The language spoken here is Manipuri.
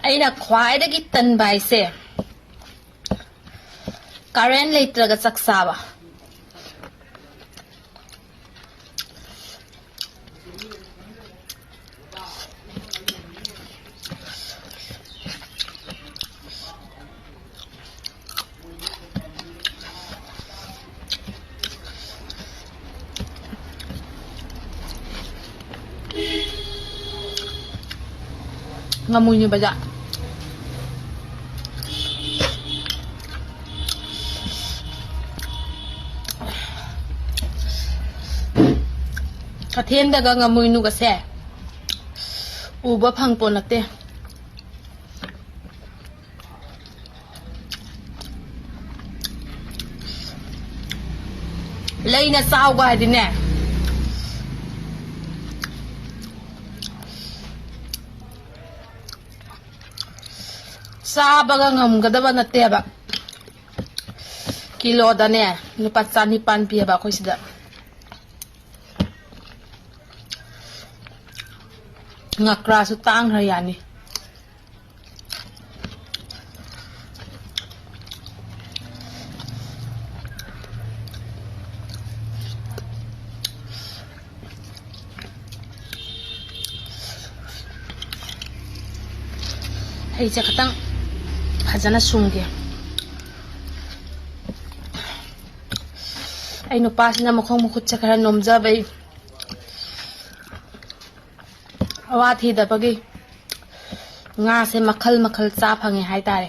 ꯑꯩꯅ ꯈ꯭ꯋꯥꯏꯗꯒꯤ ꯇꯟꯕ ꯍꯥꯏꯁꯦ ꯀꯔꯦꯟ ꯂꯩꯇ꯭ꯔꯒ ꯆꯥꯛ ꯆꯥꯕ Ngamoy niyo ba dyan? Kathendaga ngamoy nu kasi uba phangpo nate Layna sawga hadine Sabaga ngamgadaba nateba Kilo da ne lupa 1,000 piya ba ako sida Ngakra su tang hayani Hey jakatang Hajana sungge Ay no pas na mukhang mukut sa kara nomza bay Awat hida pagi nga se makhal makhal cha phangi hai tare